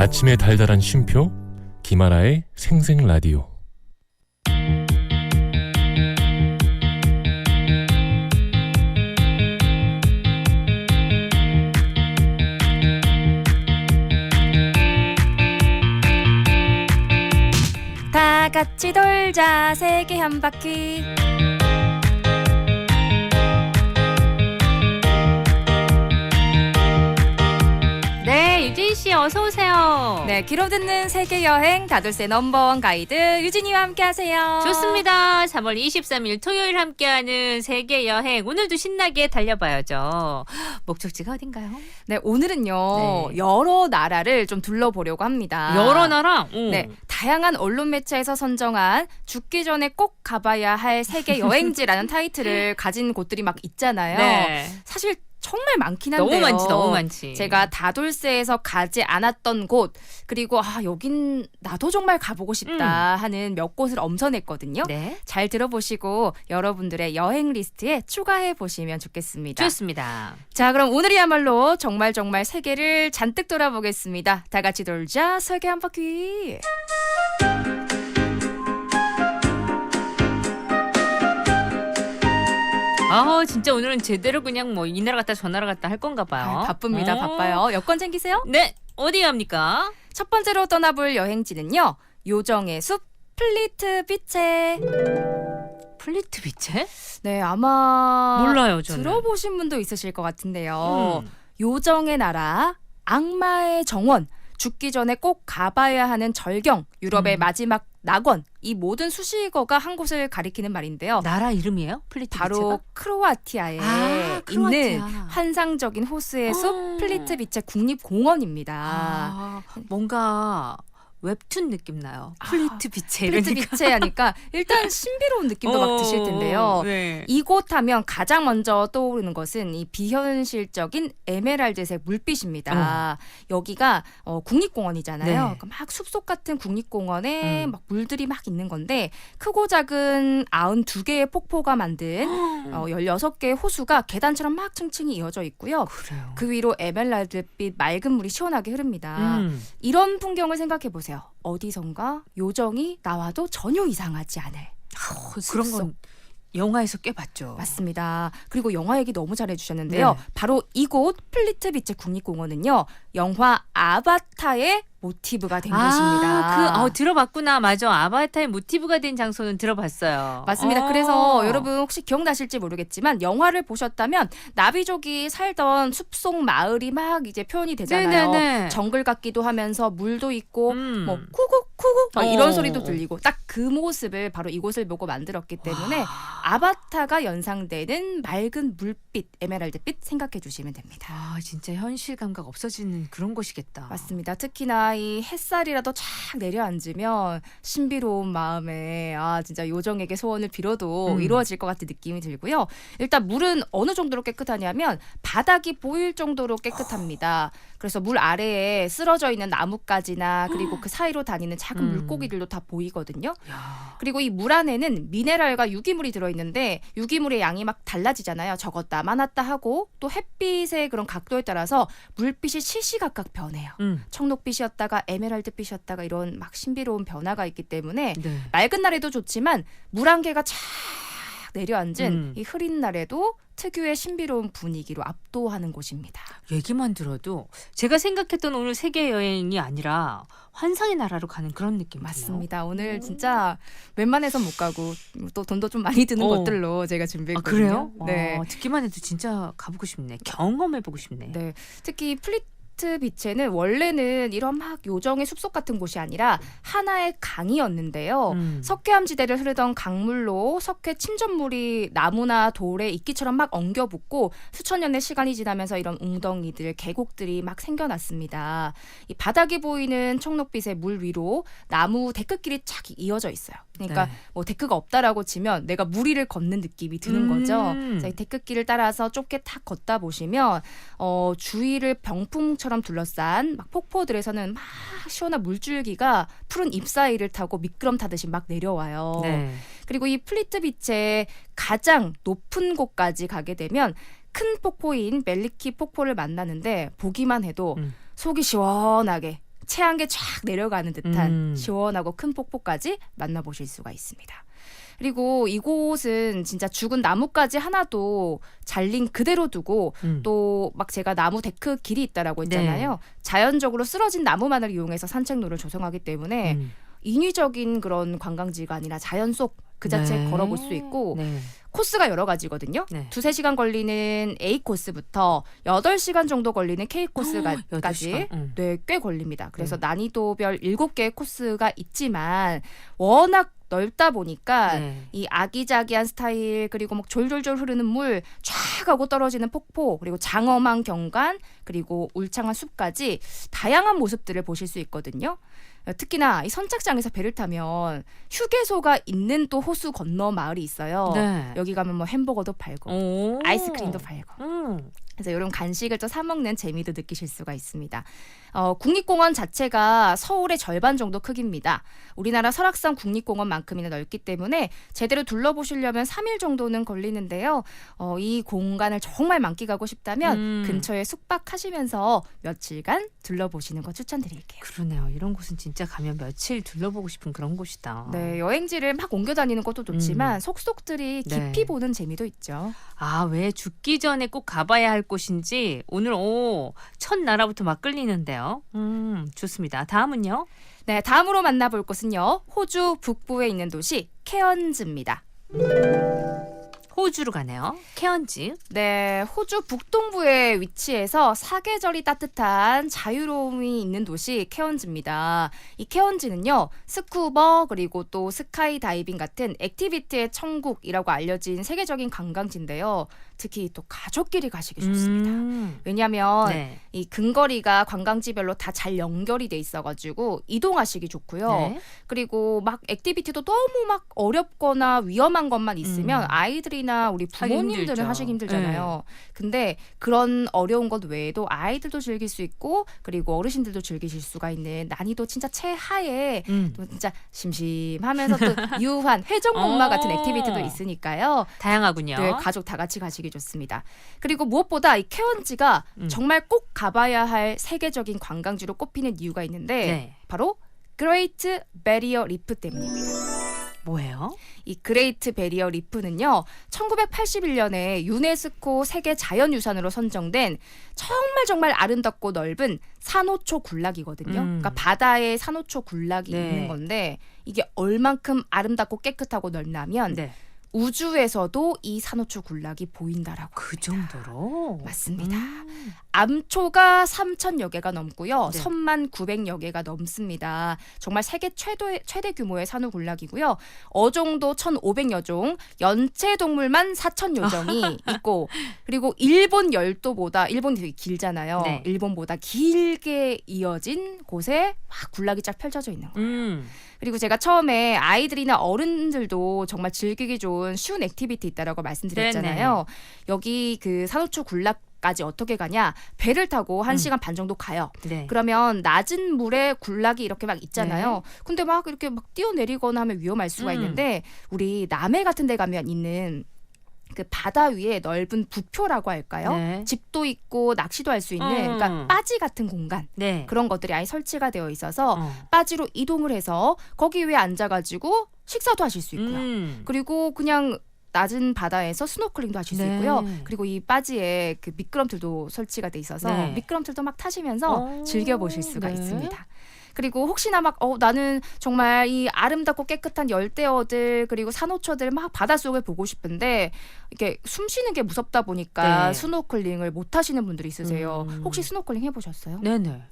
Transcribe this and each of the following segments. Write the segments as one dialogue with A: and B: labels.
A: 아침의 달달한 쉼표 김하나의 생생라디오.
B: 다 같이 돌자 세계 한 바퀴.
C: 네, 유진 씨 어서 오세요.
B: 네, 귀로 듣는 세계 여행 다돌세 넘버원 가이드 유진이와 함께하세요.
C: 좋습니다. 3월 23일 토요일 함께하는 세계 여행, 오늘도 신나게 달려봐야죠. 목적지가 어딘가요?
B: 네, 오늘은요
C: 네.
B: 여러 나라를 좀 둘러보려고 합니다.
C: 여러 나라?
B: 네, 다양한 언론 매체에서 선정한 죽기 전에 꼭 가봐야 할 세계 여행지라는 타이틀을 가진 곳들이 막 있잖아요.
C: 네.
B: 사실 정말 많긴 한데요.
C: 너무 많지, 너무 많지.
B: 제가 다돌세에서 가지 않았던 곳, 그리고 여긴 나도 정말 가보고 싶다 하는 몇 곳을 엄선했거든요.
C: 네.
B: 잘 들어보시고 여러분들의 여행 리스트에 추가해 보시면 좋겠습니다.
C: 좋습니다.
B: 자, 그럼 오늘이야말로 정말 세계를 잔뜩 돌아보겠습니다. 다 같이 돌자 세계 한 바퀴.
C: 진짜 오늘은 제대로 그냥 뭐 이 나라 갔다 저 나라 갔다 할 건가 봐요.
B: 바쁩니다. 바빠요. 여권 챙기세요.
C: 네, 어디 갑니까?
B: 첫 번째로 떠나볼 여행지는요, 요정의 숲 플리트 비체.
C: 플리트 비체?
B: 네, 아마
C: 몰라요, 저는.
B: 들어보신 분도 있으실 것 같은데요.
C: 음.
B: 요정의 나라, 악마의 정원, 죽기 전에 꼭 가봐야 하는 절경, 유럽의 마지막 낙원, 이 모든 수식어가 한 곳을 가리키는 말인데요.
C: 나라 이름이에요? 플리트
B: 바로
C: 비체가?
B: 크로아티아에
C: 크로아티아.
B: 있는 환상적인 호수의 숲 플리트 비체 국립공원입니다.
C: 뭔가 웹툰 느낌 나요. 플리트 비체 이러니까.
B: 플리트 비체 하니까 일단 신비로운 느낌도 막 드실 텐데요.
C: 네.
B: 이곳 하면 가장 먼저 떠오르는 것은 이 비현실적인 에메랄드색 물빛입니다. 여기가 국립공원이잖아요.
C: 네.
B: 그러니까 막 숲속 같은 국립공원에 막 물들이 막 있는 건데, 크고 작은 92개의 폭포가 만든 16개의 호수가 계단처럼 막 층층이 이어져 있고요.
C: 그래요.
B: 그 위로 에메랄드빛 맑은 물이 시원하게 흐릅니다. 이런 풍경을 생각해 보세요. 어디선가 요정이 나와도 전혀 이상하지 않을.
C: 그런 건 영화에서 꽤 봤죠.
B: 맞습니다. 그리고 영화 얘기 너무 잘해주셨는데요.
C: 네.
B: 바로 이곳 플리트 비체 국립공원은요, 영화 아바타의 모티브가 된 곳입니다.
C: 들어봤구나. 맞아. 아바타의 모티브가 된 장소는 들어봤어요.
B: 맞습니다. 그래서 여러분 혹시 기억나실지 모르겠지만 영화를 보셨다면 나비족이 살던 숲속 마을이 막 이제 표현이 되잖아요.
C: 네네네.
B: 정글 같기도 하면서 물도 있고 뭐 쿠국 막 이런 소리도 들리고, 딱 그 모습을 바로 이곳을 보고 만들었기 때문에 아바타가 연상되는 맑은 물빛, 에메랄드빛 생각해 주시면 됩니다.
C: 진짜 현실 감각 없어지는 그런 곳이겠다.
B: 맞습니다. 특히나 이 햇살이라도 쫙 내려앉으면 신비로운 마음에 진짜 요정에게 소원을 빌어도 이루어질 것 같은 느낌이 들고요. 일단 물은 어느 정도로 깨끗하냐면 바닥이 보일 정도로 깨끗합니다. 그래서 물 아래에 쓰러져 있는 나뭇가지나 그리고 그 사이로 다니는 작은 물고기들도 다 보이거든요. 그리고 이 물 안에는 미네랄과 유기물이 들어있는데 유기물의 양이 막 달라지잖아요. 적었다 많았다 하고, 또 햇빛의 그런 각도에 따라서 물빛이 시시각각 변해요. 청록빛이었다가 에메랄드빛이었다가 이런 막 신비로운 변화가 있기 때문에
C: 네.
B: 맑은 날에도 좋지만 물 한 개가 쫙 내려앉은 이 흐린 날에도 특유의 신비로운 분위기로 압도하는 곳입니다.
C: 얘기만 들어도 제가 생각했던 오늘 세계 여행이 아니라 환상의 나라로 가는 그런 느낌.
B: 맞습니다. 오늘 진짜 웬만해선 못 가고 또 돈도 좀 많이 드는 곳들로 제가 준비했거든요.
C: 그래요?
B: 네.
C: 듣기만 해도 진짜 가보고 싶네. 경험해보고 싶네.
B: 네. 특히 플리트 비체는 원래는 이런 막 요정의 숲속 같은 곳이 아니라 하나의 강이었는데요. 석회암지대를 흐르던 강물로 석회 침전물이 나무나 돌에 이끼처럼 막 엉겨붙고 수천 년의 시간이 지나면서 이런 웅덩이들, 계곡들이 막 생겨났습니다. 이 바닥이 보이는 청록빛의 물 위로 나무 데크길이 쫙 이어져 있어요. 그러니까 뭐 데크가 없다라고 치면 내가 물 위를 걷는 느낌이 드는 거죠. 그래서 이 데크길을 따라서 좁게 탁 걷다 보시면 주위를 병풍처럼 둘러싼 막 폭포들에서는 막 시원한 물줄기가 푸른 잎 사이를 타고 미끄럼 타듯이 막 내려와요.
C: 네.
B: 그리고 이 플리트 비체의 가장 높은 곳까지 가게 되면 큰 폭포인 멜리키 폭포를 만나는데 보기만 해도 속이 시원하게 채안개 쫙 내려가는 듯한 시원하고 큰 폭포까지 만나보실 수가 있습니다. 그리고 이곳은 진짜 죽은 나뭇가지 하나도 잘린 그대로 두고 또 막 제가 나무 데크 길이 있다라고 했잖아요.
C: 네.
B: 자연적으로 쓰러진 나무만을 이용해서 산책로를 조성하기 때문에 인위적인 그런 관광지가 아니라 자연 속 그 자체에
C: 네.
B: 걸어볼 수 있고
C: 네.
B: 코스가 여러 가지거든요.
C: 네.
B: 2-3시간 걸리는 A 코스부터 8시간 정도 걸리는 K 코스까지
C: 8시간?
B: 네, 꽤 걸립니다. 그래서 난이도별 7개의 코스가 있지만 워낙 넓다 보니까
C: 네.
B: 이 아기자기한 스타일 그리고 막 졸졸졸 흐르는 물 쫙 하고 떨어지는 폭포 그리고 장엄한 경관 그리고 울창한 숲까지 다양한 모습들을 보실 수 있거든요. 특히나 이 선착장에서 배를 타면 휴게소가 있는 또 호수 건너 마을이 있어요.
C: 네.
B: 여기 가면 뭐 햄버거도 팔고
C: 오.
B: 아이스크림도 팔고 그래서 이런 간식을 또 사 먹는 재미도 느끼실 수가 있습니다. 국립공원 자체가 서울의 절반 정도 크기입니다. 우리나라 설악산 국립공원만큼이나 넓기 때문에 제대로 둘러보시려면 3일 정도는 걸리는데요. 이 공간을 정말 만끽하고 싶다면 근처에 숙박하시면서 며칠간 둘러보시는 거 추천드릴게요.
C: 그러네요. 이런 곳은 진짜 가면 며칠 둘러보고 싶은 그런 곳이다.
B: 네, 여행지를 막 옮겨 다니는 것도 좋지만 속속들이 깊이
C: 네.
B: 보는 재미도 있죠.
C: 아, 왜 죽기 전에 꼭 가봐야 할 곳인지 오늘 첫 나라부터 막 끌리는데요. 좋습니다. 다음은요?
B: 네, 다음으로 만나볼 곳은요. 호주 북부에 있는 도시 케언즈입니다.
C: 호주로 가네요. 케언즈.
B: 네, 호주 북동부에 위치해서 사계절이 따뜻한 자유로움이 있는 도시 케언즈입니다. 이 케언즈는요, 스쿠버 그리고 또 스카이 다이빙 같은 액티비티의 천국이라고 알려진 세계적인 관광지인데요. 특히 또 가족끼리 가시기 좋습니다. 왜냐하면
C: 네.
B: 이 근거리가 관광지별로 다 잘 연결이 돼 있어가지고 이동하시기 좋고요.
C: 네.
B: 그리고 막 액티비티도 너무 막 어렵거나 위험한 것만 있으면 아이들이나 우리
C: 하기
B: 부모님들은
C: 힘들죠.
B: 하시기 힘들잖아요. 근데 그런 어려운 것 외에도 아이들도 즐길 수 있고 그리고 어르신들도 즐기실 수가 있는 난이도 진짜 최하의 또 진짜 심심하면서 또 유한 회전목마 같은 액티비티도 있으니까요.
C: 다양하군요.
B: 네, 가족 다 같이 가시기 좋습니다. 그리고 무엇보다 이 케언즈가 정말 꼭 가봐야 할 세계적인 관광지로 꼽히는 이유가 있는데
C: 네.
B: 바로 그레이트 베리어 리프 때문입니다.
C: 뭐예요?
B: 이 그레이트 베리어 리프는요. 1981년에 유네스코 세계 자연유산으로 선정된 정말 아름답고 넓은 산호초 군락이거든요. 그러니까 바다에 산호초 군락이
C: 네.
B: 있는 건데 이게 얼만큼 아름답고 깨끗하고 넓냐면
C: 네.
B: 우주에서도 이 산호초 군락이 보인다라고.
C: 그 정도로?
B: 맞습니다. 암초가 3,000여 개가 넘고요.
C: 네.
B: 섬만 900여 개가 넘습니다. 정말 세계 최대 규모의 산호 군락이고요. 어종도 1,500여 종, 연체 동물만 4,000여 종이 있고 그리고 일본이 되게 길잖아요.
C: 네.
B: 일본보다 길게 이어진 곳에 막 군락이 쫙 펼쳐져 있는 거예요. 그리고 제가 처음에 아이들이나 어른들도 정말 즐기기 좋은 쉬운 액티비티 있다라고 말씀드렸잖아요. 여기 그 산호초 군락까지 어떻게 가냐? 배를 타고 1시간 반 정도 가요.
C: 네.
B: 그러면 낮은 물에 군락이 이렇게 막 있잖아요. 근데 막 이렇게 막 뛰어내리거나 하면 위험할 수가 있는데 우리 남해 같은 데 가면 있는 그 바다 위에 넓은 부표라고 할까요?
C: 네.
B: 집도 있고 낚시도 할 수 있는 그러니까 빠지 같은 공간
C: 네.
B: 그런 것들이 아예 설치가 되어 있어서 빠지로 이동을 해서 거기 위에 앉아가지고 식사도 하실 수 있고요. 그리고 그냥 낮은 바다에서 스노클링도 하실 수
C: 네.
B: 있고요. 그리고 이 빠지에 그 미끄럼틀도 설치가 돼 있어서
C: 네.
B: 미끄럼틀도 막 타시면서 즐겨보실 수가
C: 네.
B: 있습니다. 그리고 혹시나 막 나는 정말 이 아름답고 깨끗한 열대어들 그리고 산호초들 막 바닷속을 보고 싶은데 이게 숨 쉬는 게 무섭다 보니까
C: 네.
B: 스노클링을 못 하시는 분들이 있으세요. 혹시 스노클링 해보셨어요?
C: 네네.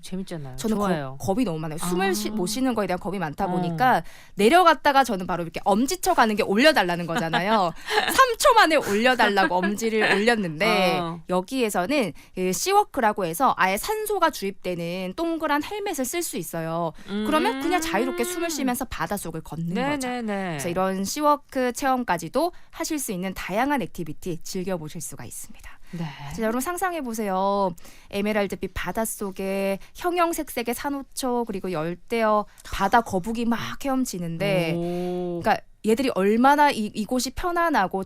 C: 재밌잖아요.
B: 저는
C: 좋아요.
B: 겁이 너무 많아요. 숨을 못 쉬는 거에 대한 겁이 많다 보니까 내려갔다가 저는 바로 이렇게 엄지쳐 가는 게 올려달라는 거잖아요. 3초 만에 올려달라고 엄지를 올렸는데 여기에서는 그 씨워크라고 해서 아예 산소가 주입되는 동그란 헬멧을 쓸 수 있어요. 그러면 그냥 자유롭게 숨을 쉬면서 바닷속을 걷는 거죠. 그래서 이런 씨워크 체험까지도 하실 수 있는 다양한 액티비티 즐겨보실 수가 있습니다.
C: 네.
B: 자, 여러분 상상해 보세요. 에메랄드빛 바닷속에 형형색색의 산호초 그리고 열대어 바다 거북이 막 헤엄치는데 그러니까 얘들이 얼마나 이곳이 편안하고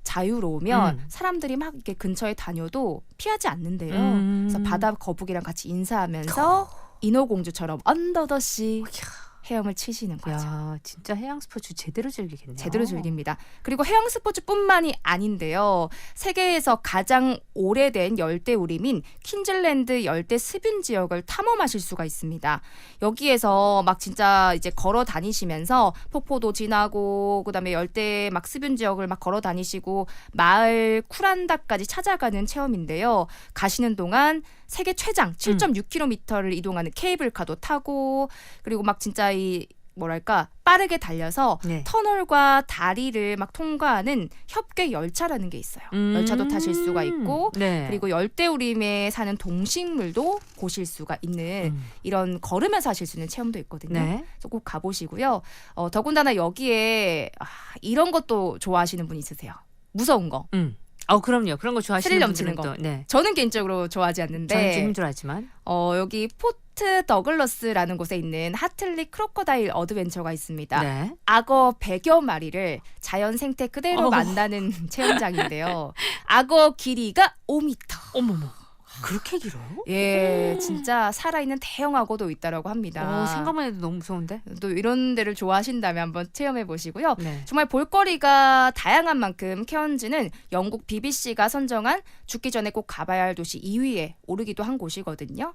B: 자유로우면 사람들이 막 이렇게 근처에 다녀도 피하지 않는데요. 그래서 바다 거북이랑 같이 인사하면서 인어공주처럼 언더더시 헤엄을 치시는 거죠.
C: 야, 진짜 해양 스포츠 제대로 즐기겠네요.
B: 제대로 즐깁니다. 그리고 해양 스포츠뿐만이 아닌데요. 세계에서 가장 오래된 열대우림인 퀸즐랜드 열대 습윤 지역을 탐험하실 수가 있습니다. 여기에서 막 진짜 이제 걸어 다니시면서 폭포도 지나고 그다음에 열대 막 습윤 지역을 막 걸어 다니시고 마을 쿠란다까지 찾아가는 체험인데요. 가시는 동안 세계 최장 7.6km를 이동하는 케이블카도 타고 그리고 막 진짜 이 뭐랄까 빠르게 달려서
C: 네.
B: 터널과 다리를 막 통과하는 협괴 열차라는 게 있어요. 열차도 타실 수가 있고
C: 네.
B: 그리고 열대우림에 사는 동식물도 보실 수가 있는 이런 걸으면서 하실 수 있는 체험도 있거든요.
C: 네.
B: 그래서 꼭 가보시고요. 더군다나 여기에 이런 것도 좋아하시는 분 있으세요. 무서운 거.
C: 그럼요. 그런 거 좋아하시는
B: 스릴 넘치는
C: 분들은 또, 네.
B: 저는 개인적으로 좋아하지
C: 저는 좀
B: 않는데
C: 힘들어하지만.
B: 여기 포트 더글러스라는 곳에 있는 하틀리 크로커다일 어드벤처가 있습니다.
C: 네.
B: 악어 100여 마리를 자연 생태 그대로 만나는 체험장인데요. 악어 길이가 5m.
C: 어머머. 그렇게 길어요?
B: 예, 진짜 살아있는 대형 악어도 있다라고 합니다.
C: 생각만 해도 너무 무서운데?
B: 또 이런 데를 좋아하신다면 한번 체험해 보시고요.
C: 네.
B: 정말 볼거리가 다양한 만큼 케언즈는 영국 BBC가 선정한 죽기 전에 꼭 가봐야 할 도시 2위에 오르기도 한 곳이거든요.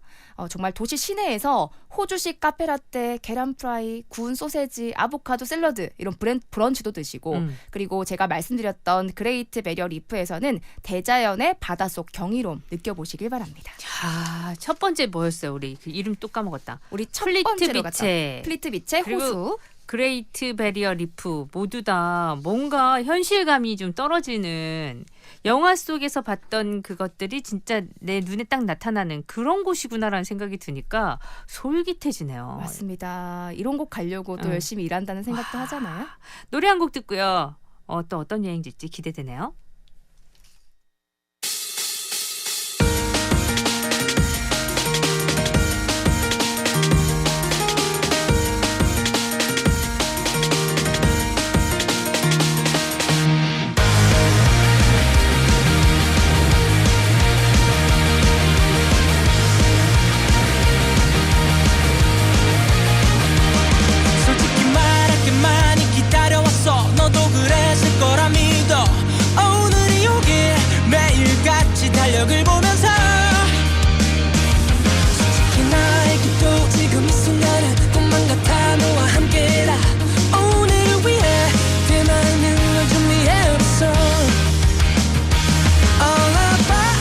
B: 정말 도시 시내에서 호주식 카페라떼, 계란 프라이, 구운 소세지, 아보카도 샐러드 이런 브런치도 드시고 그리고 제가 말씀드렸던 그레이트 베리어 리프에서는 대자연의 바닷속 경이로움 느껴보시길 바랍니다.
C: 자, 첫 번째 뭐였어요? 우리 그 이름 또 까먹었다.
B: 우리 첫
C: 플리트
B: 번째로 갔다.
C: 비체,
B: 플리트 비체
C: 그리고
B: 호수.
C: 그레이트 베리어 리프 모두 다 뭔가 현실감이 좀 떨어지는 영화 속에서 봤던 그것들이 진짜 내 눈에 딱 나타나는 그런 곳이구나라는 생각이 드니까 솔깃해지네요.
B: 맞습니다. 이런 곳 가려고 또 열심히 일한다는 생각도 하잖아요.
C: 노래 한 곡 듣고요. 또 어떤 여행지일지 기대되네요.
D: 솔직히 말할게 많이 기다려왔어. 너도 그랬을 거라 믿어. 오늘이 오길 매일같이 달력을 보면서 솔직히 나에게도 지금 이 순간은 꿈만 같아. 너와 함께라. 오늘을 위해 그 많은 걸 준비해왔어. All about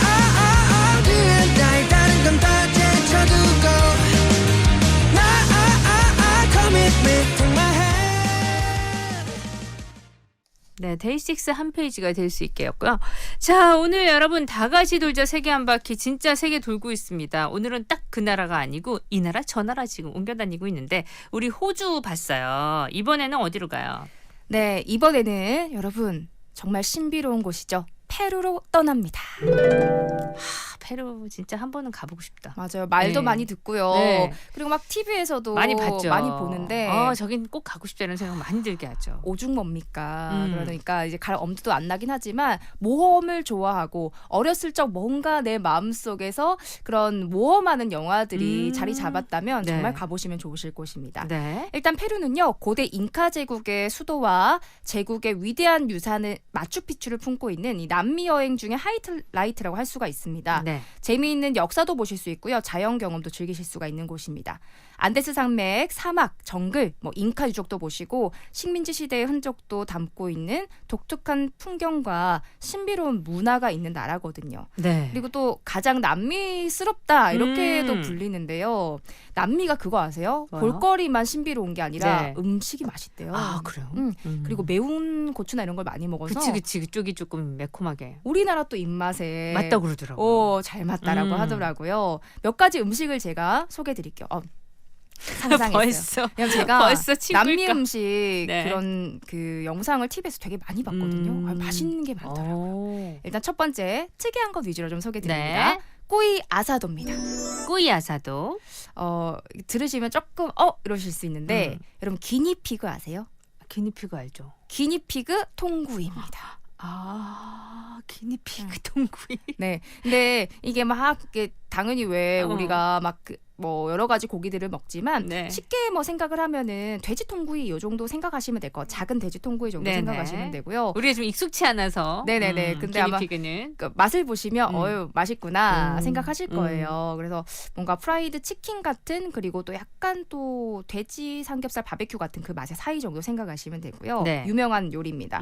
D: you. 나의 다른 건 다 제쳐두고 commitment in my head.
C: 네, 데이식스 한 페이지가 될 수 있게였고요. 자, 오늘 여러분 다 같이 돌자 세계 한 바퀴 진짜 세계 돌고 있습니다. 오늘은 딱 그 나라가 아니고 이 나라 저 나라 지금 옮겨 다니고 있는데 우리 호주 봤어요. 이번에는 어디로 가요?
B: 네, 이번에는 여러분 정말 신비로운 곳이죠. 페루로 떠납니다.
C: 페루 진짜 한 번은 가보고 싶다.
B: 맞아요. 말도
C: 네.
B: 많이 듣고요.
C: 네.
B: 그리고 막 TV에서도
C: 많이 봤죠.
B: 많이 보는데
C: 저긴 꼭 가고 싶다는 생각 많이 들게 하죠.
B: 오죽 뭡니까? 그러니까 이제 갈 엄두도 안 나긴 하지만 모험을 좋아하고 어렸을 적 뭔가 내 마음속에서 그런 모험하는 영화들이 자리 잡았다면
C: 네.
B: 정말 가보시면 좋으실 곳입니다.
C: 네.
B: 일단 페루는요. 고대 잉카 제국의 수도와 제국의 위대한 유산을 마추픽추를 품고 있는 이 남미 여행 중에 하이라이트라고 할 수가 있습니다.
C: 네.
B: 재미있는 역사도 보실 수 있고요. 자연 경험도 즐기실 수가 있는 곳입니다. 안데스 산맥, 사막, 정글, 잉카 유적도 보시고 식민지 시대의 흔적도 담고 있는 독특한 풍경과 신비로운 문화가 있는 나라거든요.
C: 네.
B: 그리고 또 가장 남미스럽다 이렇게도 불리는데요. 남미가 그거 아세요?
C: 뭐요?
B: 볼거리만 신비로운 게 아니라
C: 네.
B: 음식이 맛있대요.
C: 아, 그래요?
B: 그리고 매운 고추나 이런 걸 많이 먹어서
C: 그치. 그쪽이 조금 매콤하게.
B: 우리나라 또 입맛에
C: 맞다 그러더라고요.
B: 잘 맞다라고 하더라고요. 몇 가지 음식을 제가 소개해 드릴게요. 상상했어요.
C: 벌써
B: 그냥 제가
C: 벌써 친구일까?
B: 남미 음식
C: 네.
B: 그런 그 영상을 TV에서 되게 많이 봤거든요. 맛있는 게 많더라고요.
C: 오.
B: 일단 첫 번째 특이한 것 위주로 좀 소개해 드립니다.
C: 네.
B: 꼬이 아사도입니다.
C: 꾸이아사도.
B: 들으시면 조금 이러실 수 있는데 여러분 기니피그 아세요?
C: 기니피그 알죠?
B: 기니피그 통구이입니다.
C: 기니피그 동구이.
B: 네. 근데 이게 막 당연히 왜 우리가 막 뭐 여러 가지 고기들을 먹지만
C: 네.
B: 쉽게 뭐 생각을 하면은 돼지 통구이 요 정도 생각하시면 될 거. 작은 돼지 통구이 정도
C: 네네.
B: 생각하시면 되고요.
C: 우리가 좀 익숙치 않아서.
B: 네네네. 근데 아마
C: 기니피그는.
B: 그 맛을 보시면 어유 맛있구나 생각하실
C: 음.
B: 거예요. 그래서 뭔가 프라이드 치킨 같은 그리고 또 약간 또 돼지 삼겹살 바베큐 같은 그 맛의 사이 정도 생각하시면 되고요.
C: 네.
B: 유명한 요리입니다.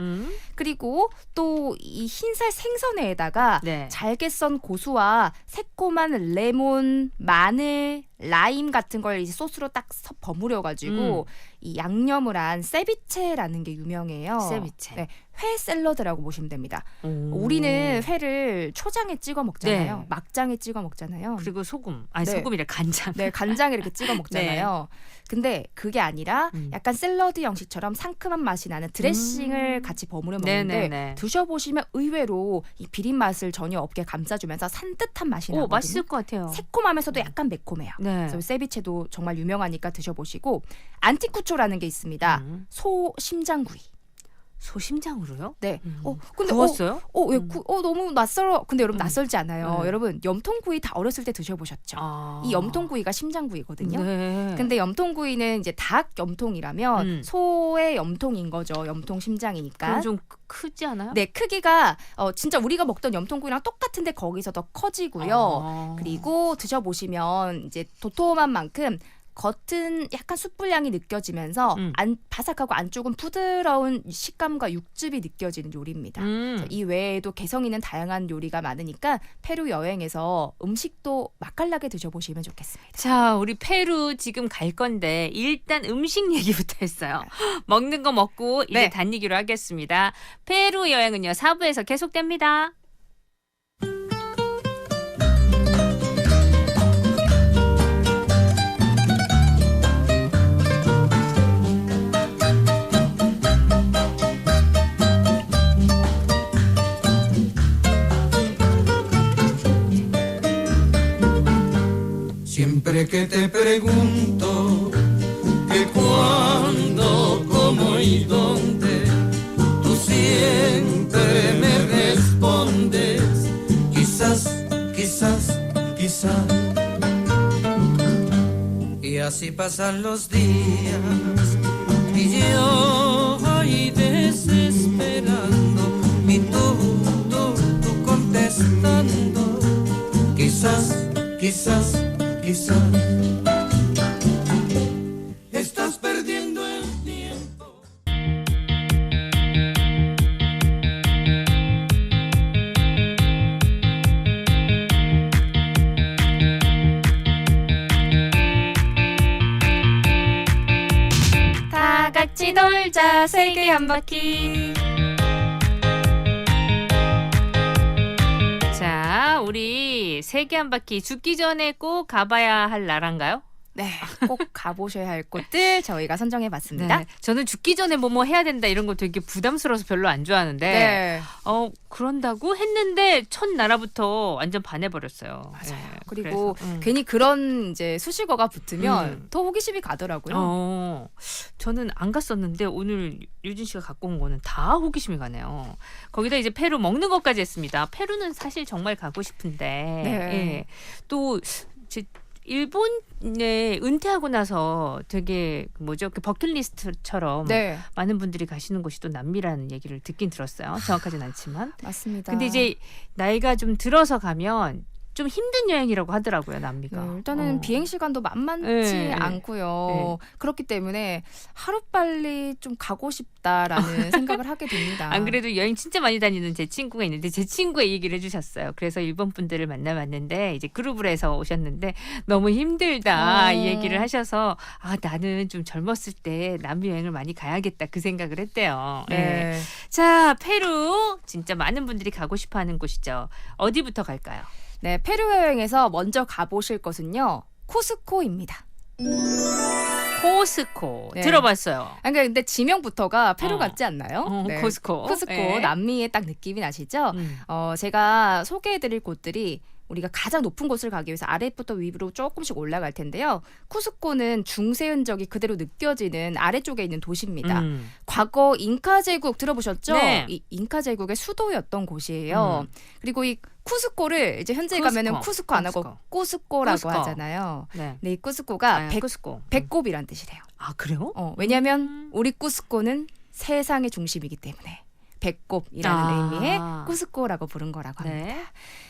B: 그리고 또 이 흰살 생선회에다가
C: 네.
B: 잘게 썬 고수와 새콤한 레몬, 마늘, 라임 같은 걸 이제 소스로 딱 버무려가지고 이 양념을 한 세비체라는 게 유명해요.
C: 세비체.
B: 네, 회 샐러드라고 보시면 됩니다.
C: 오.
B: 우리는 회를 초장에 찍어 먹잖아요.
C: 네.
B: 막장에 찍어 먹잖아요.
C: 그리고 소금. 아니
B: 네.
C: 소금이래 간장.
B: 네, 간장에 이렇게 찍어 먹잖아요. 근데 그게 아니라 약간 샐러드 형식처럼 상큼한 맛이 나는 드레싱을 같이 버무려 먹는데
C: 네네네.
B: 드셔보시면 의외로 이 비린 맛을 전혀 없게 감싸주면서 산뜻한 맛이 나거든요.
C: 맛있을 것 같아요.
B: 새콤하면서도 약간 매콤해요.
C: 네.
B: 그래서 세비체도 정말 유명하니까 드셔보시고 안티쿠초라는 게 있습니다. 소 심장구이.
C: 소 심장으로요?
B: 네. 근데
C: 구웠어요?
B: 왜 너무 낯설어. 근데 여러분 낯설지 않아요.
C: 네.
B: 여러분 염통구이 다 어렸을 때 드셔보셨죠? 이 염통구이가 심장구이거든요.
C: 네.
B: 근데 염통구이는 이제 닭 염통이라면 소의 염통인 거죠. 염통 심장이니까.
C: 그럼 좀 크지 않아요?
B: 네, 크기가 진짜 우리가 먹던 염통구이랑 똑같은데 거기서 더 커지고요. 그리고 드셔보시면 이제 도톰한 만큼 겉은 약간 숯불향이 느껴지면서 바삭하고 안쪽은 부드러운 식감과 육즙이 느껴지는 요리입니다. 이 외에도 개성 있는 다양한 요리가 많으니까 페루 여행에서 음식도 맛깔나게 드셔보시면 좋겠습니다.
C: 자, 우리 페루 지금 갈 건데 일단 음식 얘기부터 했어요. 먹는 거 먹고 이제
B: 네.
C: 단 얘기로 하겠습니다. 페루 여행은요 4부에서 계속됩니다.
E: Siempre que te pregunto que cuándo, cómo y dónde, tú siempre me respondes, quizás, quizás, quizás. Y así pasan los días y yo ahí desesperando y tú contestando, quizás, quizás, quizás. Estás perdiendo el tiempo.
B: 다 같이 놀자 세계 한 바퀴.
C: 자, 우리 세계 한 바퀴 죽기 전에 꼭 가봐야 할 나라인가요?
B: 네, 꼭 가보셔야 할 곳들 저희가 선정해봤습니다.
C: 네. 저는 죽기 전에 뭐 해야 된다 이런 거 되게 부담스러워서 별로 안 좋아하는데
B: 네.
C: 그런다고 했는데 첫 나라부터 완전 반해버렸어요.
B: 맞아요.
C: 네,
B: 그리고
C: 그래서,
B: 괜히 그런 이제 수식어가 붙으면 더 호기심이 가더라고요.
C: 저는 안 갔었는데 오늘 유진 씨가 갖고 온 거는 다 호기심이 가네요. 거기다 이제 페루 먹는 것까지 했습니다. 페루는 사실 정말 가고 싶은데
B: 네.
C: 예. 또 일본에 은퇴하고 나서 되게 그 버킷리스트처럼
B: 네,
C: 많은 분들이 가시는 곳이 또 남미라는 얘기를 듣긴 들었어요. 정확하진 않지만.
B: 맞습니다.
C: 근데 이제 나이가 좀 들어서 가면 좀 힘든 여행이라고 하더라고요, 남미가.
B: 네, 일단은 비행 시간도 만만치
C: 네.
B: 않고요. 그렇기 때문에 하루빨리 좀 가고 싶다라는 생각을 하게 됩니다.
C: 안 그래도 여행 진짜 많이 다니는 제 친구가 있는데 제 친구가 얘기를 해주셨어요. 그래서 일본 분들을 만나봤는데 이제 그룹을 해서 오셨는데 너무 힘들다 이 얘기를 하셔서 나는 좀 젊었을 때 남미 여행을 많이 가야겠다 그 생각을 했대요. 네.
B: 네.
C: 자, 페루 진짜 많은 분들이 가고 싶어하는 곳이죠. 어디부터 갈까요?
B: 네, 페루 여행에서 먼저 가보실 것은요. 코스코입니다.
C: 코스코
B: 네.
C: 들어봤어요.
B: 근데 지명부터가 페루 같지 않나요? 네.
C: 코스코.
B: 코스코
C: 네.
B: 남미의 딱 느낌이 나시죠?
C: 음.
B: 제가 소개해드릴 곳들이 우리가 가장 높은 곳을 가기 위해서 아래부터 위로 조금씩 올라갈 텐데요. 쿠스코는 중세 흔적이 그대로 느껴지는 아래쪽에 있는 도시입니다. 과거 잉카 제국 들어보셨죠?
C: 네.
B: 이 잉카 제국의 수도였던 곳이에요. 그리고 이 쿠스코를 이제 현재 가면은 쿠스코 안 하고 꾸스코라고
C: 꾸스코.
B: 하잖아요.
C: 네.
B: 네, 이 꾸스코가
C: 쿠스코.
B: 배꼽이란 뜻이래요.
C: 아 그래요?
B: 왜냐하면 우리 꾸스코는 세상의 중심이기 때문에 배꼽이라는 의미의 쿠스코라고 부른 거라고 합니다.
C: 네.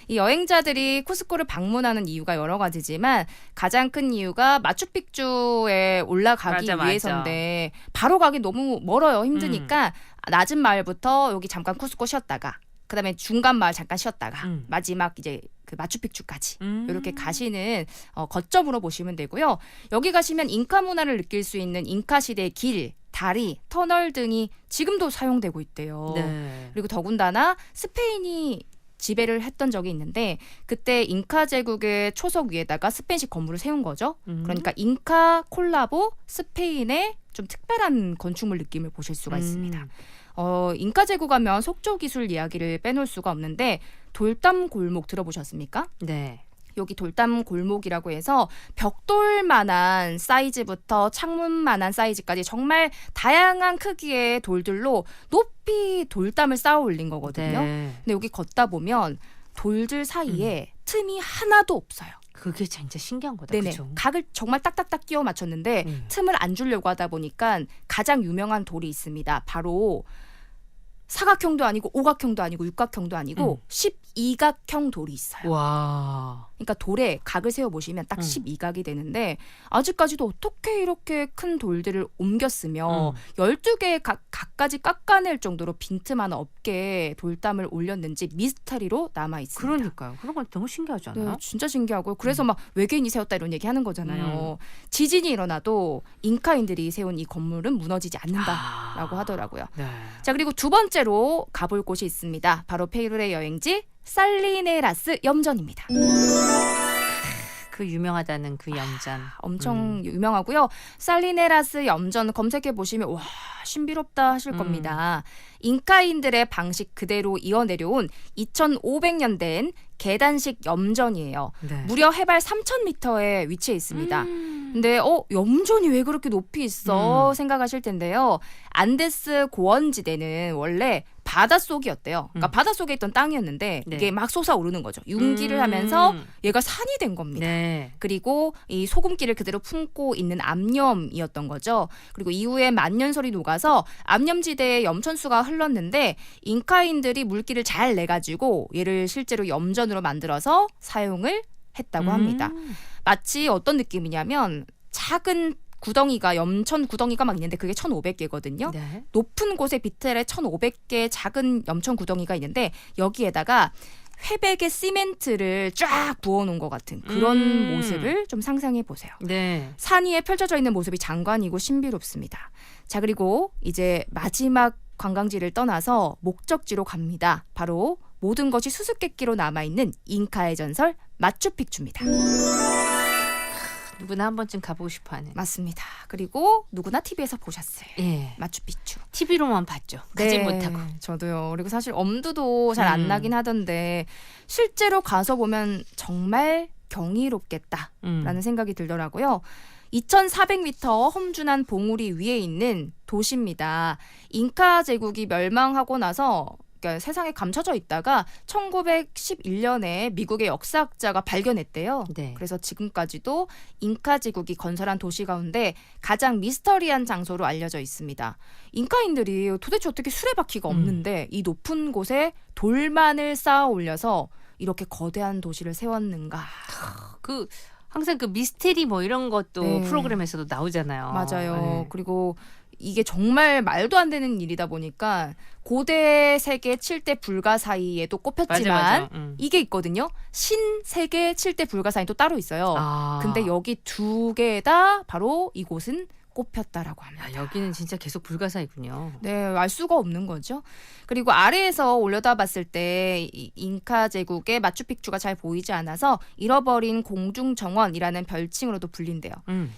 B: 이 여행자들이 쿠스코를 방문하는 이유가 여러 가지지만 가장 큰 이유가 마추픽추에 올라가기
C: 맞아.
B: 위해서인데 바로 가기 너무 멀어요. 힘드니까 낮은 마을부터 여기 잠깐 쿠스코 쉬었다가 그다음에 중간 마을 잠깐 쉬었다가 마지막 이제 그 마추픽추까지 이렇게 가시는 거점으로 보시면 되고요. 여기 가시면 잉카 문화를 느낄 수 있는 잉카 시대의 길, 다리, 터널 등이 지금도 사용되고 있대요.
C: 네.
B: 그리고 더군다나 스페인이 지배를 했던 적이 있는데 그때 잉카 제국의 초석 위에다가 스페인식 건물을 세운 거죠. 그러니까 잉카 콜라보 스페인의 좀 특별한 건축물 느낌을 보실 수가 있습니다. 잉카 제국 하면 속초 기술 이야기를 빼놓을 수가 없는데 돌담 골목 들어보셨습니까?
C: 네.
B: 여기 돌담 골목이라고 해서 벽돌만한 사이즈부터 창문만한 사이즈까지 정말 다양한 크기의 돌들로 높이 돌담을 쌓아 올린 거거든요.
C: 네.
B: 근데 여기 걷다 보면 돌들 사이에 틈이 하나도 없어요.
C: 그게 진짜 신기한 거다.
B: 네네.
C: 그죠?
B: 각을 정말 딱딱딱 끼워 맞췄는데 틈을 안 주려고 하다 보니까 가장 유명한 돌이 있습니다. 바로 사각형도 아니고 오각형도 아니고 육각형도 아니고 12각형 돌이 있어요.
C: 와.
B: 그러니까 돌에 각을 세워 보시면 딱 12각이 되는데 아직까지도 어떻게 이렇게 큰 돌들을 옮겼으며 12개의 각까지 깎아낼 정도로 빈틈 하나 없게 돌담을 올렸는지 미스터리로 남아 있습니다.
C: 그러니까요. 그런 건 너무 신기하지 않아요?
B: 네, 진짜 신기하고요. 그래서 막 외계인이 세웠다 이런 얘기 하는 거잖아요. 지진이 일어나도 잉카인들이 세운 이 건물은 무너지지 않는다라고 하더라고요.
C: 네.
B: 자, 그리고 두 번째로 가볼 곳이 있습니다. 바로 페루의 여행지 살리네라스 염전입니다.
C: 그 유명하다는 그 염전.
B: 엄청 유명하고요. 살리네라스 염전 검색해 보시면 와 신비롭다 하실 겁니다. 잉카인들의 방식 그대로 이어내려온 2,500년 된 계단식 염전이에요.
C: 네.
B: 무려 해발 3,000m에 위치해 있습니다. 근데 염전이 왜 그렇게 높이 있어 생각하실 텐데요. 안데스 고원지대는 원래 바닷속이었대요. 그러니까 바닷속에 있던 땅이었는데
C: 네.
B: 이게 막 솟아오르는 거죠. 융기를 하면서 얘가 산이 된 겁니다.
C: 네.
B: 그리고 이 소금기를 그대로 품고 있는 암염이었던 거죠. 그리고 이후에 만년설이 녹아서 암염지대에 염천수가 흘렀는데 잉카인들이 물기를 잘 내가지고 얘를 실제로 염전으로 만들어서 사용을 했다고 합니다. 마치 어떤 느낌이냐면 작은 구덩이가 염천 구덩이가 막 있는데 그게 1,500개거든요.
C: 네.
B: 높은 곳에 비틀에 1,500개 작은 염천 구덩이가 있는데 여기에다가 회백의 시멘트를 쫙 부어놓은 것 같은 그런 모습을 좀 상상해 보세요.
C: 네.
B: 산 위에 펼쳐져 있는 모습이 장관이고 신비롭습니다. 자, 그리고 이제 마지막 관광지를 떠나서 목적지로 갑니다. 바로 모든 것이 수수께끼로 남아있는 잉카의 전설 마추픽추입니다.
C: 누구나 한 번쯤 가보고 싶어하는.
B: 맞습니다. 그리고 누구나 TV에서 보셨어요.
C: 예.
B: 마추픽추.
C: TV로만 봤죠. 가지 못하고.
B: 저도요. 그리고 사실 엄두도 잘 안 나긴 하던데 실제로 가서 보면 정말 경이롭겠다라는 생각이 들더라고요. 2,400m 험준한 봉우리 위에 있는 도시입니다. 잉카 제국이 멸망하고 나서 그러니까 세상에 감춰져 있다가 1911년에 미국의 역사학자가 발견했대요.
C: 네.
B: 그래서 지금까지도 잉카 제국이 건설한 도시 가운데 가장 미스터리한 장소로 알려져 있습니다. 잉카인들이 도대체 어떻게 수레바퀴가 없는데 이 높은 곳에 돌만을 쌓아 올려서 이렇게 거대한 도시를 세웠는가.
C: 그 항상 그 미스테리 뭐 이런 것도
B: 네.
C: 프로그램에서도 나오잖아요.
B: 맞아요.
C: 네.
B: 그리고 이게 정말 말도 안 되는 일이다 보니까 고대 세계 7대 불가 사이에도 꼽혔지만
C: 맞아.
B: 이게 있거든요. 신세계 7대 불가 사이 또 따로 있어요. 근데 여기 두 개 다 바로 이곳은 꼽혔다라고 합니다.
C: 야, 여기는 진짜 계속 불가사이군요.
B: 네, 알 수가 없는 거죠. 그리고 아래에서 올려다 봤을 때 이 잉카 제국의 마추픽추가 잘 보이지 않아서 잃어버린 공중정원이라는 별칭으로도 불린대요.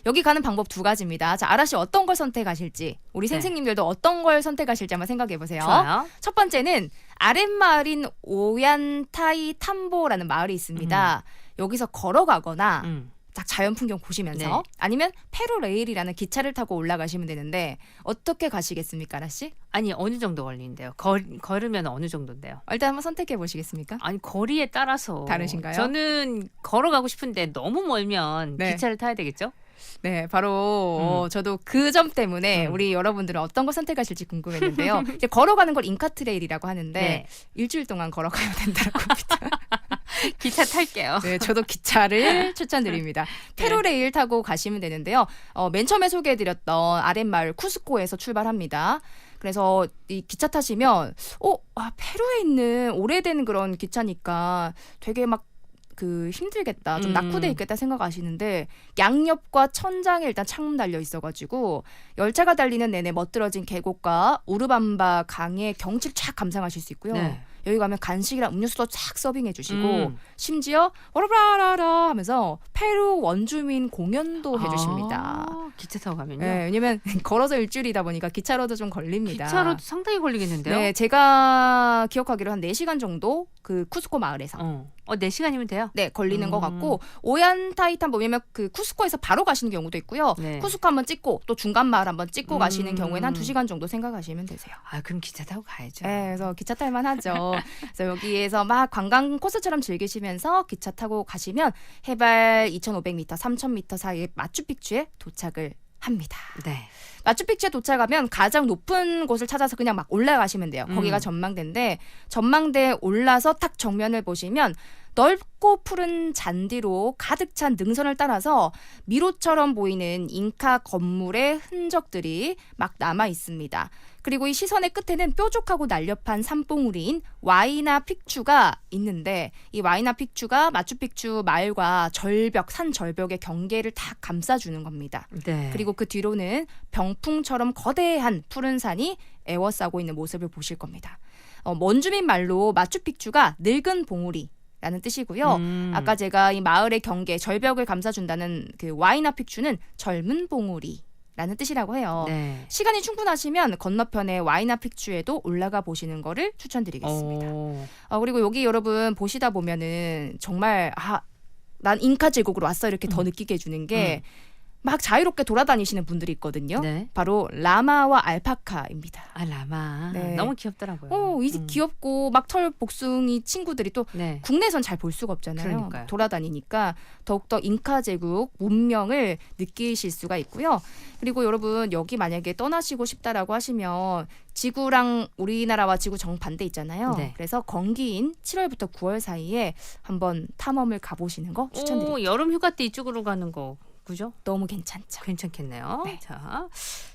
B: 여기 가는 방법 두 가지입니다. 자, 아라 씨 어떤 걸 선택하실지 우리
C: 네.
B: 선생님들도 어떤 걸 선택하실지 한번 생각해 보세요.
C: 좋아요.
B: 첫 번째는 아랫마을인 오얀타이 탐보라는 마을이 있습니다. 여기서 걸어가거나 딱 자연 풍경 보시면서
C: 네.
B: 아니면 페루레일이라는 기차를 타고 올라가시면 되는데 어떻게 가시겠습니까, 아라 씨?
C: 아니 어느 정도 걸리는데요? 걸으면 어느 정도인데요?
B: 일단 한번 선택해 보시겠습니까?
C: 아니 거리에 따라서
B: 다르신가요?
C: 저는 걸어가고 싶은데 너무 멀면
B: 네.
C: 기차를 타야 되겠죠?
B: 네, 바로 저도 그 점 때문에
C: 음.
B: 우리 여러분들은 어떤 거 선택하실지 궁금했는데요. 이제 걸어가는 걸 인카트레일이라고 하는데
C: 네.
B: 일주일 동안 걸어가야 된다고 합니다.
C: 기차 탈게요.
B: 네, 저도 기차를 추천드립니다. 페루레일 타고 가시면 되는데요. 맨 처음에 소개해드렸던 아랫마을 쿠스코에서 출발합니다. 그래서 이 기차 타시면 페루에 있는 오래된 그런 기차니까 되게 막 힘들겠다, 좀 낙후돼 있겠다 생각하시는데 양옆과 천장에 일단 창문 달려 있어가지고 열차가 달리는 내내 멋들어진 계곡과 우르밤바 강의 경치를 쫙 감상하실 수 있고요.
C: 네.
B: 여기 가면 간식이랑 음료수도 쫙 서빙해 주시고 심지어 오라라라 하면서 페루 원주민 공연도 해주십니다.
C: 기차 타고 가면요?
B: 네, 왜냐면 걸어서 일주일이다 보니까 기차로도 좀 걸립니다.
C: 기차로도 상당히 걸리겠는데요?
B: 네, 제가 기억하기로 한 4시간 정도 그 쿠스코 마을에서
C: 4시간이면 돼요?
B: 네, 걸리는 것 같고 오얀타이탄 보면 그 쿠스코에서 바로 가시는 경우도 있고요.
C: 네.
B: 쿠스코 한번 찍고 또 중간 마을 한번 찍고 가시는 경우에는 한 2시간 정도 생각하시면 되세요.
C: 아, 그럼 기차 타고 가야죠.
B: 네, 그래서 기차 탈만 하죠. 그래서 여기에서 막 관광 코스처럼 즐기시면서 기차 타고 가시면 해발 2,500m, 3,000m 사이의 마추픽추에 도착을 합니다.
C: 네.
B: 마추픽추에 도착하면 가장 높은 곳을 찾아서 그냥 막 올라가시면 돼요. 거기가 전망대인데 전망대에 올라서 탁 정면을 보시면 넓고 푸른 잔디로 가득 찬 능선을 따라서 미로처럼 보이는 잉카 건물의 흔적들이 막 남아 있습니다. 그리고 이 시선의 끝에는 뾰족하고 날렵한 산봉우리인 와이나 픽추가 있는데 이 와이나 픽추가 마추픽추 마을과 산 절벽의 경계를 다 감싸주는 겁니다.
C: 네.
B: 그리고 그 뒤로는 병풍처럼 거대한 푸른 산이 에워싸고 있는 모습을 보실 겁니다. 원주민 말로 마추픽추가 늙은 봉우리 라는 뜻이고요. 아까 제가 이 마을의 경계, 절벽을 감싸준다는 그 와이나 픽추는 젊은 봉우리 라는 뜻이라고 해요.
C: 네.
B: 시간이 충분하시면 건너편의 와이나 픽추에도 올라가 보시는 거를 추천드리겠습니다. 그리고 여기 여러분 보시다 보면은 정말 난 잉카 제국으로 왔어 이렇게 더 느끼게 해주는 게 막 자유롭게 돌아다니시는 분들이 있거든요.
C: 네.
B: 바로 라마와 알파카입니다.
C: 아, 라마.
B: 네.
C: 너무 귀엽더라고요.
B: 이 귀엽고 막 털 복숭이 친구들이 또
C: 네.
B: 국내에선 잘 볼 수가 없잖아요.
C: 그러니까요.
B: 돌아다니니까 더욱더 잉카 제국 문명을 느끼실 수가 있고요. 그리고 여러분 여기 만약에 떠나시고 싶다라고 하시면 지구랑 우리나라와 지구 정반대 있잖아요.
C: 네.
B: 그래서 건기인 7월부터 9월 사이에 한번 탐험을 가보시는 거 추천드립니다.
C: 여름 휴가 때 이쪽으로 가는 거 그죠?
B: 너무 괜찮죠.
C: 괜찮겠네요.
B: 네.
C: 자,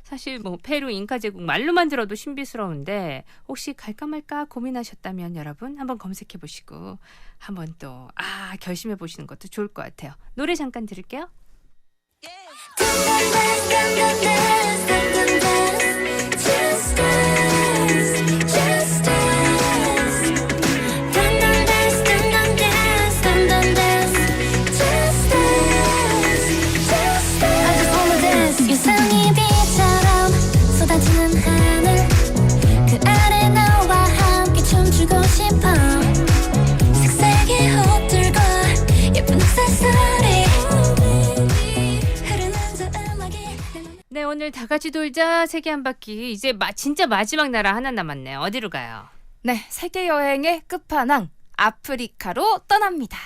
C: 사실 뭐 페루 잉카 제국 말로만 들어도 신비스러운데 혹시 갈까 말까 고민하셨다면 여러분 한번 검색해 보시고 한번 또 결심해 보시는 것도 좋을 것 같아요. 노래 잠깐 들을게요.
F: 유성이 비처럼 쏟아지는 하늘 그 아래 너와 함께 춤추고 싶어 색색의 옷들과 예쁜 액세서리 흐르는 저 음악이
C: 네, 오늘 다 같이 돌자 세계 한 바퀴 이제 진짜 마지막 나라 하나 남았네요. 어디로 가요?
B: 네, 세계 여행의 끝판왕 아프리카로 떠납니다.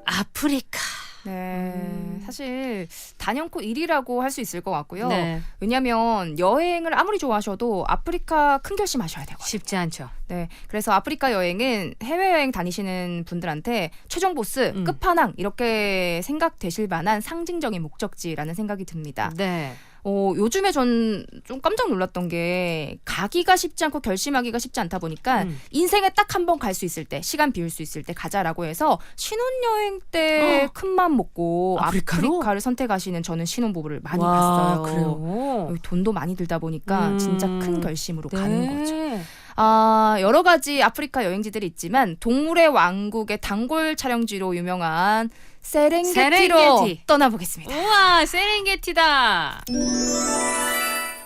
C: 아프리카.
B: 네, 사실 단연코 1위라고 할 수 있을 것 같고요.
C: 네.
B: 왜냐하면 여행을 아무리 좋아하셔도 아프리카 큰 결심하셔야 되거든요.
C: 쉽지 않죠.
B: 네, 그래서 아프리카 여행은 해외여행 다니시는 분들한테 최종 보스, 끝판왕 이렇게 생각되실 만한 상징적인 목적지라는 생각이 듭니다.
C: 네.
B: 요즘에 전 좀 깜짝 놀랐던 게 가기가 쉽지 않고 결심하기가 쉽지 않다 보니까 인생에 딱 한 번 갈 수 있을 때, 시간 비울 수 있을 때 가자라고 해서 신혼여행 때 큰맘 먹고
C: 아프리카로?
B: 아프리카를 선택하시는 저는 신혼부부를 많이
C: 와,
B: 봤어요.
C: 그래요?
B: 여기 돈도 많이 들다 보니까 진짜 큰 결심으로
C: 네.
B: 가는 거죠. 여러 가지 아프리카 여행지들이 있지만 동물의 왕국의 단골 촬영지로 유명한 세렝게티로
C: 세렝게티.
B: 떠나보겠습니다.
C: 우와, 세렝게티다.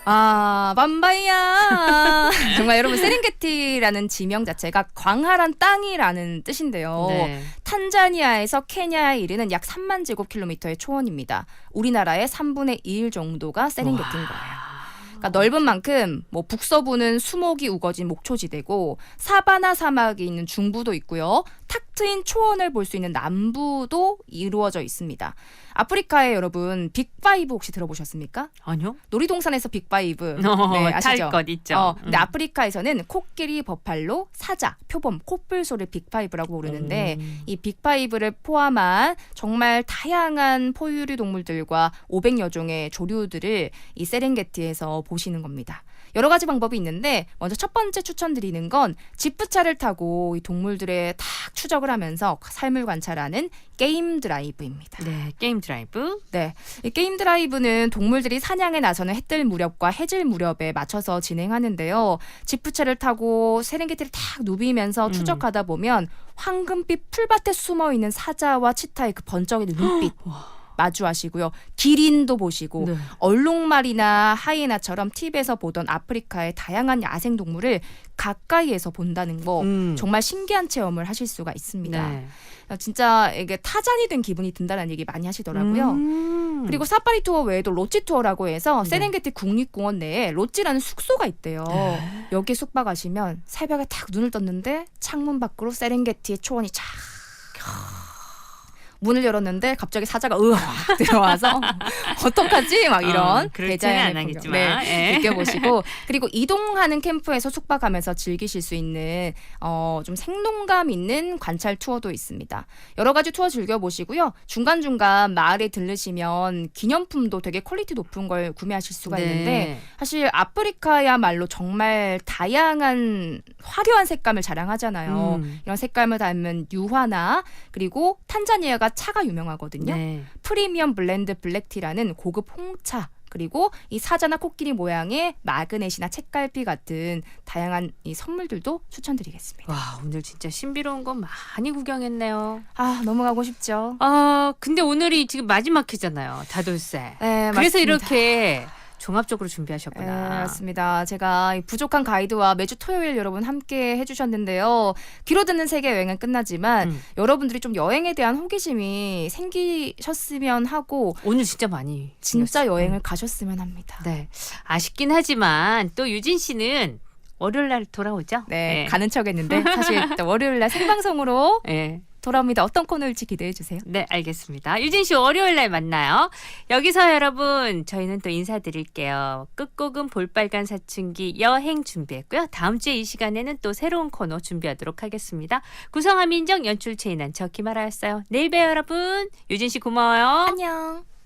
B: 아, 밤바이야. 정말 여러분 세렝게티라는 지명 자체가 광활한 땅이라는 뜻인데요.
C: 네.
B: 탄자니아에서 케냐에 이르는 약 3만 제곱킬로미터의 초원입니다. 우리나라의 3분의 2일 정도가 세렝게티인 거예요. 그러니까 넓은 만큼 뭐 북서부는 수목이 우거진 목초지대고 사바나 사막이 있는 중부도 있고요. 탁 트인 초원을 볼 수 있는 남부도 이루어져 있습니다. 아프리카에 여러분 빅5 혹시 들어보셨습니까?
C: 아니요.
B: 놀이동산에서 빅5 아시죠?
C: 탈 것 있죠.
B: 근데 아프리카에서는 코끼리, 버팔로, 사자, 표범, 코뿔소를 빅5라고 부르는데 이 빅5를 포함한 정말 다양한 포유류 동물들과 500여 종의 조류들을 이 세렝게티에서 보시는 겁니다. 여러 가지 방법이 있는데 먼저 첫 번째 추천드리는 건 지프차를 타고 이 동물들의 탁 추적을 하면서 삶을 관찰하는 게임 드라이브입니다.
C: 네, 게임 드라이브.
B: 네, 이 게임 드라이브는 동물들이 사냥에 나서는 해뜰 무렵과 해질 무렵에 맞춰서 진행하는데요. 지프차를 타고 세렝게티를 탁 누비면서 추적하다 보면 황금빛 풀밭에 숨어 있는 사자와 치타의 그 번쩍이는 눈빛 마주하시고요. 기린도 보시고
C: 네.
B: 얼룩말이나 하이에나처럼 TV에서 보던 아프리카의 다양한 야생 동물을 가까이에서 본다는 거 정말 신기한 체험을 하실 수가 있습니다.
C: 네.
B: 진짜 이게 타잔이 된 기분이 든다는 얘기 많이 하시더라고요. 그리고 사파리 투어 외에도 로찌 투어라고 해서 세렝게티 국립공원 내에 로찌라는 숙소가 있대요. 여기에 숙박하시면 새벽에 탁 눈을 떴는데 창문 밖으로 세렝게티의 초원이 쫙 문을 열었는데 갑자기 사자가 으악 들어와서 어떡하지? 막 이런
C: 그렇지는
B: 대자연의
C: 않겠지만, 예.
B: 느껴보시고 그리고 이동하는 캠프에서 숙박하면서 즐기실 수 있는 좀 생동감 있는 관찰 투어도 있습니다. 여러 가지 투어 즐겨보시고요. 중간중간 마을에 들르시면 기념품도 되게 퀄리티 높은 걸 구매하실 수가 있는데 사실 아프리카야말로 정말 다양한 화려한 색감을 자랑하잖아요. 이런 색감을 담은 유화나 그리고 탄자니아가 차가 유명하거든요.
C: 네.
B: 프리미엄 블렌드 블랙티라는 고급 홍차 그리고 이 사자나 코끼리 모양의 마그넷이나 책갈피 같은 다양한 이 선물들도 추천드리겠습니다.
C: 와, 오늘 진짜 신비로운 건 많이 구경했네요.
B: 아, 너무 가고 싶죠.
C: 근데 오늘이 지금 마지막 회잖아요. 다돌쇠.
B: 네,
C: 그래서
B: 맞습니다.
C: 이렇게 종합적으로
B: 네,
C: 준비하셨구나.
B: 맞습니다. 제가 이 부족한 가이드와 매주 토요일 여러분 함께 해주셨는데요. 귀로 듣는 세계 여행은 끝나지만 여러분들이 좀 여행에 대한 호기심이 생기셨으면 하고
C: 오늘 진짜 많이
B: 진짜
C: 생겼어요.
B: 여행을 가셨으면 합니다.
C: 네. 아쉽긴 하지만 또 유진 씨는 월요일 날 돌아오죠?
B: 네, 가는 척했는데 사실 또 월요일 날 생방송으로
C: 네.
B: 돌아옵니다. 어떤 코너일지 기대해 주세요.
C: 네, 알겠습니다. 유진 씨 월요일 날 만나요. 여기서 여러분 저희는 또 인사드릴게요. 끝곡은 볼빨간 사춘기 여행 준비했고요. 다음 주에 이 시간에는 또 새로운 코너 준비하도록 하겠습니다. 구성함 인정 연출 최인한 저 김아라였어요. 내일 봬요 여러분. 유진 씨 고마워요.
B: 안녕.